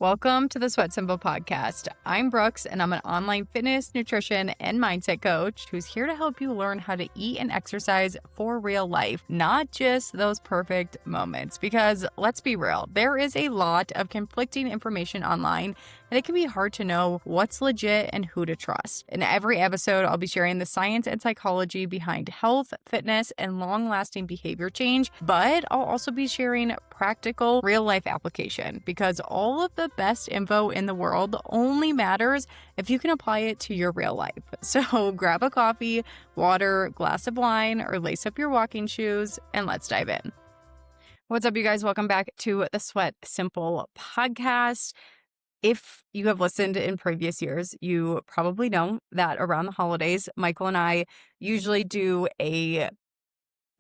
Welcome to the Sweat Simple podcast. I'm Brooks, and I'm an online fitness, nutrition, and mindset coach who's here to help you learn how to eat and exercise for real life, not just those perfect moments. Because let's be real, there is a lot of conflicting information online, and it can be hard to know what's legit and who to trust. In every episode, I'll be sharing the science and psychology behind health, fitness, and long-lasting behavior change, but I'll also be sharing practical, real-life application because all of the best info in the world only matters if you can apply it to your real life. So grab a coffee, water, glass of wine, or lace up your walking shoes, and let's dive in. What's up, you guys? Welcome back to the Sweat Simple podcast. If you have listened in previous years, you probably know that around the holidays, Michael and I usually do a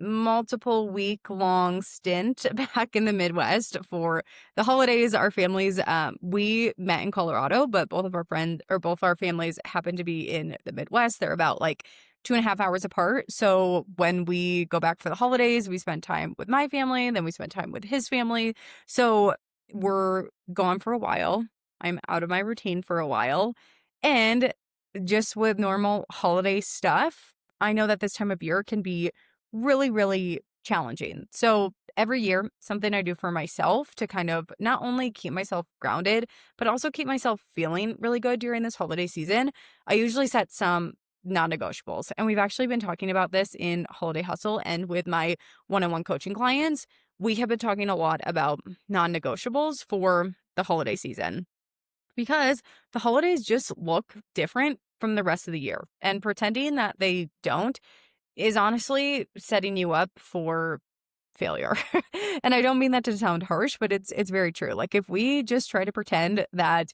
multiple week long stint back in the Midwest for the holidays. Our families, we met in Colorado, but both our families happen to be in the Midwest. They're about like 2.5 hours apart. So when we go back for the holidays, we spend time with my family, and then we spend time with his family. So we're gone for a while. I'm out of my routine for a while. And just with normal holiday stuff, I know that this time of year can be really, really challenging. So every year, something I do for myself to kind of not only keep myself grounded, but also keep myself feeling really good during this holiday season, I usually set some non-negotiables. And we've actually been talking about this in Holiday Hustle and with my one-on-one coaching clients. We have been talking a lot about non-negotiables for the holiday season because the holidays just look different from the rest of the year. And pretending that they don't is honestly setting you up for failure. And I don't mean that to sound harsh, but it's very true. Like if we just try to pretend that,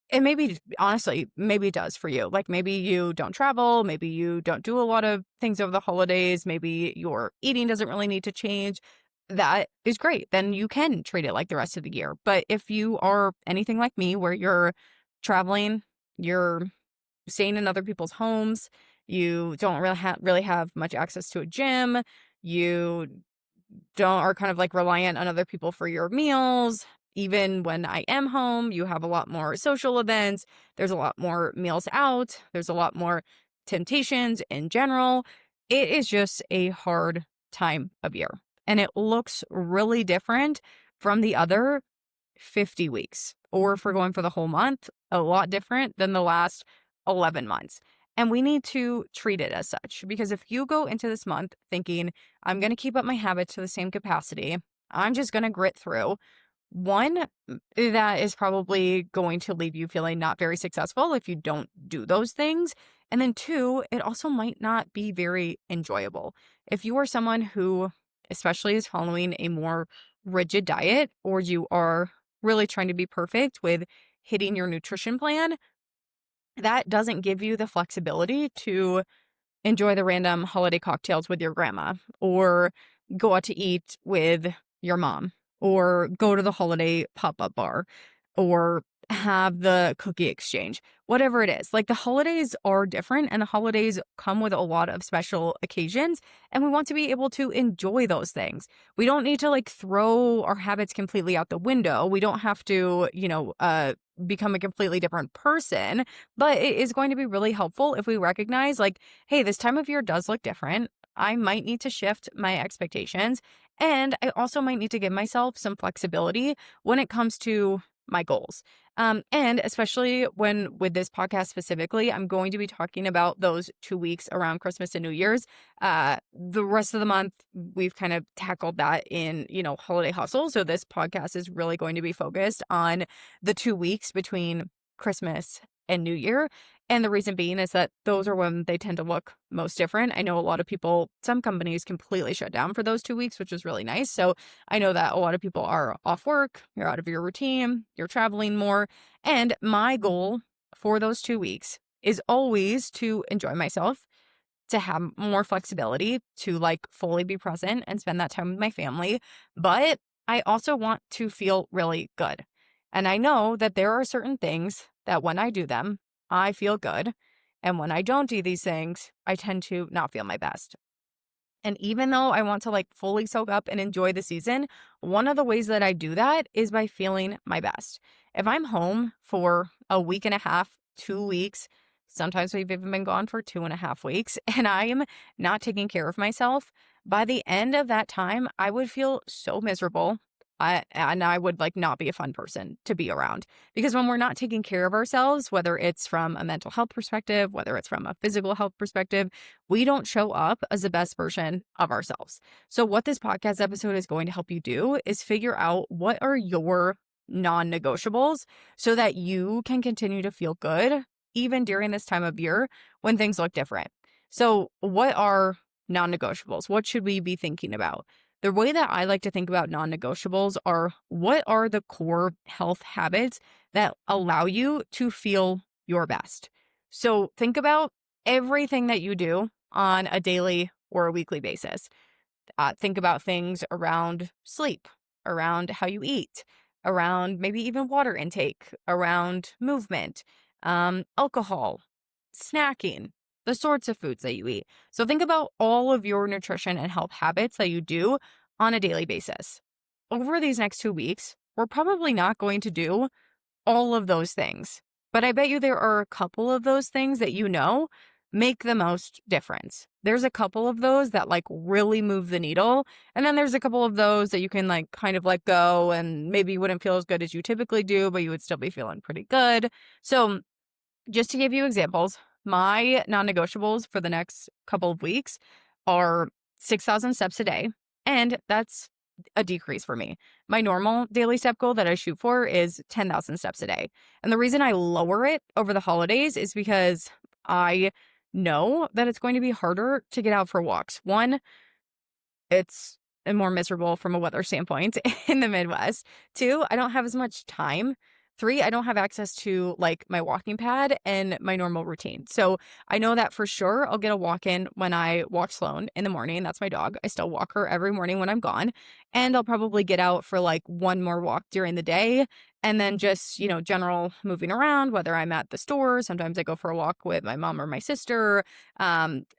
and maybe honestly, maybe it does for you. Like maybe you don't travel, maybe you don't do a lot of things over the holidays, maybe your eating doesn't really need to change. That is great. Then you can treat it like the rest of the year. But if you are anything like me, where you're traveling, you're staying in other people's homes, you don't really have much access to a gym, you don't are kind of like reliant on other people for your meals. Even when I am home, you have a lot more social events. There's a lot more meals out. There's a lot more temptations in general. It is just a hard time of year. And it looks really different from the other 50 weeks. Or if we're going for the whole month, a lot different than the last 11 months. And we need to treat it as such, because if you go into this month thinking, I'm going to keep up my habits to the same capacity, I'm just going to grit through, one, that is probably going to leave you feeling not very successful if you don't do those things. And then two, it also might not be very enjoyable. If you are someone who especially is following a more rigid diet, or you are really trying to be perfect with hitting your nutrition plan, that doesn't give you the flexibility to enjoy the random holiday cocktails with your grandma, or go out to eat with your mom, or go to the holiday pop-up bar, or have the cookie exchange, whatever it is. Like the holidays are different, and the holidays come with a lot of special occasions, and we want to be able to enjoy those things. We don't need to like throw our habits completely out the window. We don't have to, become a completely different person, but it is going to be really helpful if we recognize like, hey, this time of year does look different. I might need to shift my expectations, and I also might need to give myself some flexibility when it comes to my goals. And especially with this podcast specifically, I'm going to be talking about those 2 weeks around Christmas and New Year's. The rest of the month, we've kind of tackled that in, Holiday Hustle. So this podcast is really going to be focused on the 2 weeks between Christmas and New Year. And the reason being is that those are when they tend to look most different. I know a lot of people, some companies completely shut down for those 2 weeks, which is really nice. So I know that a lot of people are off work, you're out of your routine, you're traveling more. And my goal for those 2 weeks is always to enjoy myself, to have more flexibility, to like fully be present and spend that time with my family. But I also want to feel really good. And I know that there are certain things that when I do them, I feel good. And when I don't do these things, I tend to not feel my best. And even though I want to like fully soak up and enjoy the season, one of the ways that I do that is by feeling my best. If I'm home for a week and a half, 2 weeks, sometimes we've even been gone for 2.5 weeks, and I am not taking care of myself, by the end of that time, I would feel so miserable. And I would like not be a fun person to be around because when we're not taking care of ourselves, whether it's from a mental health perspective, whether it's from a physical health perspective, we don't show up as the best version of ourselves. So, what this podcast episode is going to help you do is figure out what are your non negotiables so that you can continue to feel good even during this time of year when things look different. So, what are non negotiables? What should we be thinking about? The way that I like to think about non negotiables are what are the core health habits that allow you to feel your best? So think about everything that you do on a daily or a weekly basis. Think about things around sleep, around how you eat, around maybe even water intake, around movement, alcohol, snacking, the sorts of foods that you eat. So think about all of your nutrition and health habits that you do on a daily basis. Over these next 2 weeks, we're probably not going to do all of those things. But I bet you there are a couple of those things that make the most difference. There's a couple of those that like really move the needle. And then there's a couple of those that you can like kind of let go and maybe you wouldn't feel as good as you typically do, but you would still be feeling pretty good. So just to give you examples, my non negotiables for the next couple of weeks are 6,000 steps a day. And that's a decrease for me. My normal daily step goal that I shoot for is 10,000 steps a day. And the reason I lower it over the holidays is because I know that it's going to be harder to get out for walks. One, it's more miserable from a weather standpoint in the Midwest. Two, I don't have as much time. Three, I don't have access to like my walking pad and my normal routine. So I know that for sure I'll get a walk in when I walk Sloan in the morning. That's my dog. I still walk her every morning when I'm gone. And I'll probably get out for like one more walk during the day. And then just, general moving around, whether I'm at the store. Sometimes I go for a walk with my mom or my sister.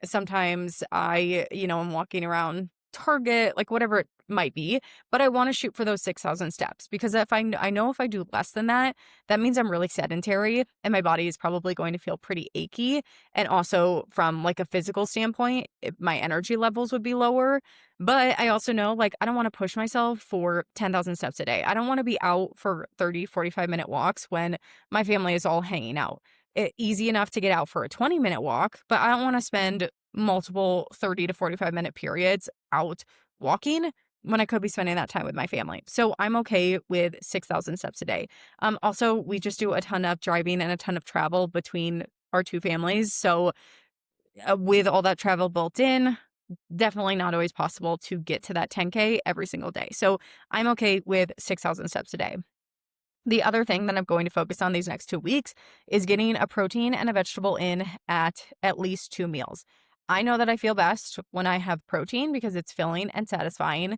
Sometimes I'm walking around Target, like whatever it might be, but I want to shoot for those 6,000 steps because I know if I do less than that, that means I'm really sedentary and my body is probably going to feel pretty achy. And also from like a physical standpoint, my energy levels would be lower. But I also know like I don't want to push myself for 10,000 steps a day. I don't want to be out for 30, 45-minute walks when my family is all hanging out. Easy enough to get out for a 20-minute walk, but I don't want to spend multiple 30 to 45-minute periods out walking when I could be spending that time with my family. So I'm okay with 6,000 steps a day. Also, we just do a ton of driving and a ton of travel between our two families. So with all that travel built in, definitely not always possible to get to that 10K every single day. So I'm okay with 6,000 steps a day. The other thing that I'm going to focus on these next 2 weeks is getting a protein and a vegetable in at least 2 meals. I know that I feel best when I have protein because it's filling and satisfying,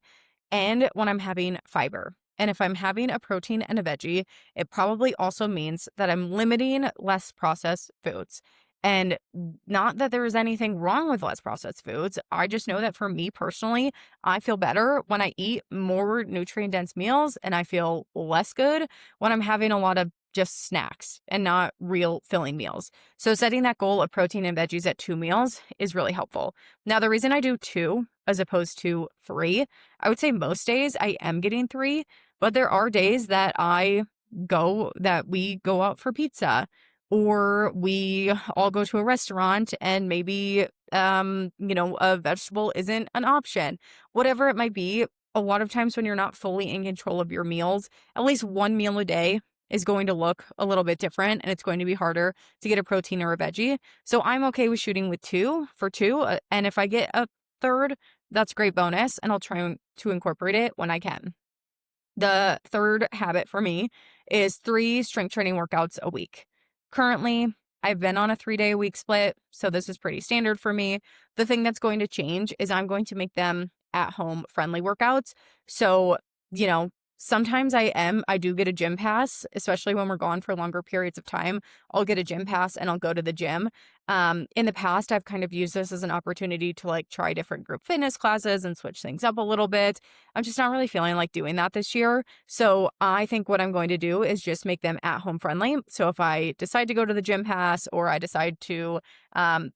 and when I'm having fiber. And if I'm having a protein and a veggie, it probably also means that I'm limiting less processed foods. And not that there is anything wrong with less processed foods. I just know that for me personally, I feel better when I eat more nutrient dense meals and I feel less good when I'm having a lot of just snacks and not real filling meals. So setting that goal of protein and veggies at 2 meals is really helpful. Now, the reason I do 2 as opposed to 3, I would say most days I am getting 3, but there are days that we go out for pizza or we all go to a restaurant and maybe a vegetable isn't an option. Whatever it might be, a lot of times when you're not fully in control of your meals, at least one meal a day is going to look a little bit different and it's going to be harder to get a protein or a veggie. So I'm okay with shooting with 2 for 2. And if I get a third, that's great bonus and I'll try to incorporate it when I can. The third habit for me is 3 strength training workouts a week. Currently, I've been on a 3-day-a-week split, so this is pretty standard for me. The thing that's going to change is I'm going to make them at-home friendly workouts. So, Sometimes I do get a gym pass, especially when we're gone for longer periods of time. I'll get a gym pass and I'll go to the gym. In the past, I've kind of used this as an opportunity to like try different group fitness classes and switch things up a little bit. I'm just not really feeling like doing that this year. So I think what I'm going to do is just make them at home friendly. So if I decide to go to the gym pass or I decide to,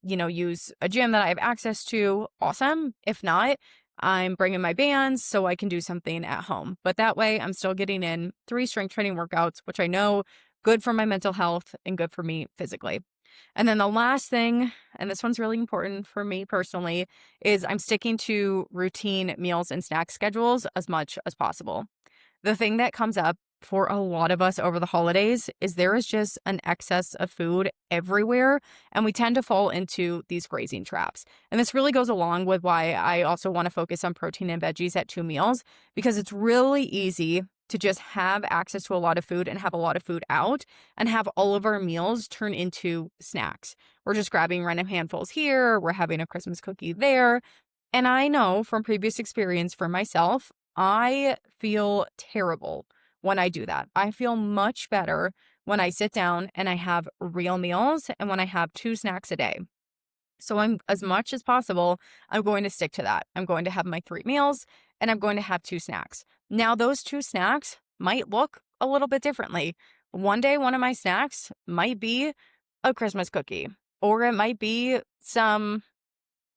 use a gym that I have access to, awesome. If not, I'm bringing my bands so I can do something at home. But that way, I'm still getting in 3 strength training workouts, which I know good for my mental health and good for me physically. And then the last thing, and this one's really important for me personally, is I'm sticking to routine meals and snack schedules as much as possible. The thing that comes up for a lot of us over the holidays is there is just an excess of food everywhere, and we tend to fall into these grazing traps. And this really goes along with why I also want to focus on protein and veggies at 2 meals, because it's really easy to just have access to a lot of food and have a lot of food out and have all of our meals turn into snacks. We're just grabbing random handfuls here, we're having a Christmas cookie there, and I know from previous experience for myself, I feel terrible when I do that. I feel much better when I sit down and I have real meals and when I have 2 snacks a day. So I'm as much as possible, I'm going to stick to that. I'm going to have my 3 meals and I'm going to have 2 snacks. Now, those 2 snacks might look a little bit differently. One day, one of my snacks might be a Christmas cookie, or it might be some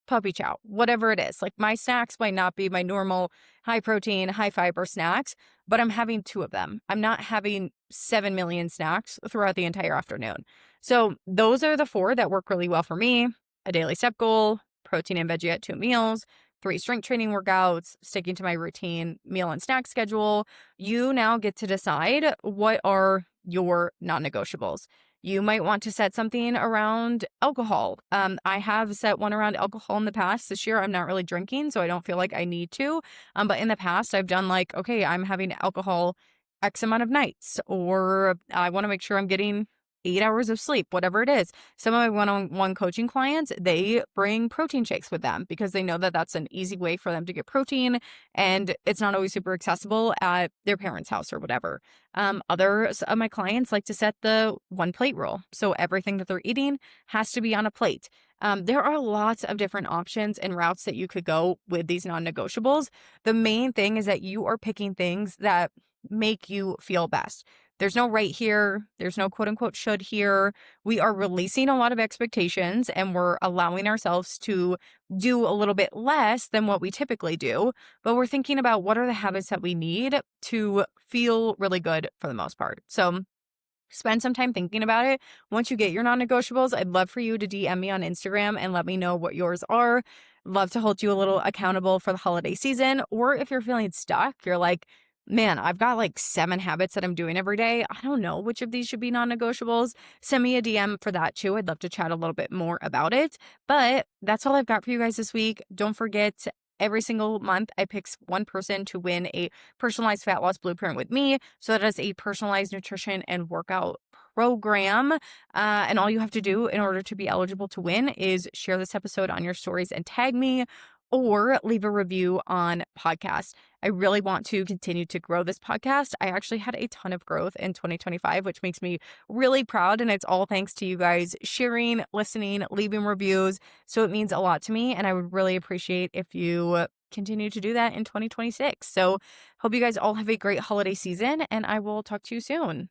puppy chow, whatever it is. Like my snacks might not be my normal high protein, high fiber snacks, but I'm having 2 of them. I'm not having 7 million snacks throughout the entire afternoon. So those are the 4 that work really well for me. A daily step goal, protein and veggie at 2 meals, 3 strength training workouts, sticking to my routine meal and snack schedule. You now get to decide what are your non-negotiables. You might want to set something around alcohol. I have set one around alcohol in the past. This year, I'm not really drinking, so I don't feel like I need to. But in the past, I've done like, okay, I'm having alcohol X amount of nights, or I want to make sure I'm getting 8 hours of sleep, whatever it is. Some of my one-on-one coaching clients, they bring protein shakes with them because they know that that's an easy way for them to get protein and it's not always super accessible at their parents' house or whatever. Others of my clients like to set the 1 plate rule. So everything that they're eating has to be on a plate. There are lots of different options and routes that you could go with these non-negotiables. The main thing is that you are picking things that make you feel best. There's no right here. There's no quote unquote should here. We are releasing a lot of expectations and we're allowing ourselves to do a little bit less than what we typically do. But we're thinking about what are the habits that we need to feel really good for the most part. So spend some time thinking about it. Once you get your non-negotiables, I'd love for you to DM me on Instagram and let me know what yours are. Love to hold you a little accountable for the holiday season. Or if you're feeling stuck, you're like, man, I've got like 7 habits that I'm doing every day. I don't know which of these should be non-negotiables. Send me a DM for that too. I'd love to chat a little bit more about it. But that's all I've got for you guys this week. Don't forget, every single month, I pick one person to win a personalized fat loss blueprint with me. So that is a personalized nutrition and workout program. And all you have to do in order to be eligible to win is share this episode on your stories and tag me, or leave a review on podcast. I really want to continue to grow this podcast. I actually had a ton of growth in 2025, which makes me really proud. And it's all thanks to you guys sharing, listening, leaving reviews. So it means a lot to me. And I would really appreciate if you continue to do that in 2026. So hope you guys all have a great holiday season and I will talk to you soon.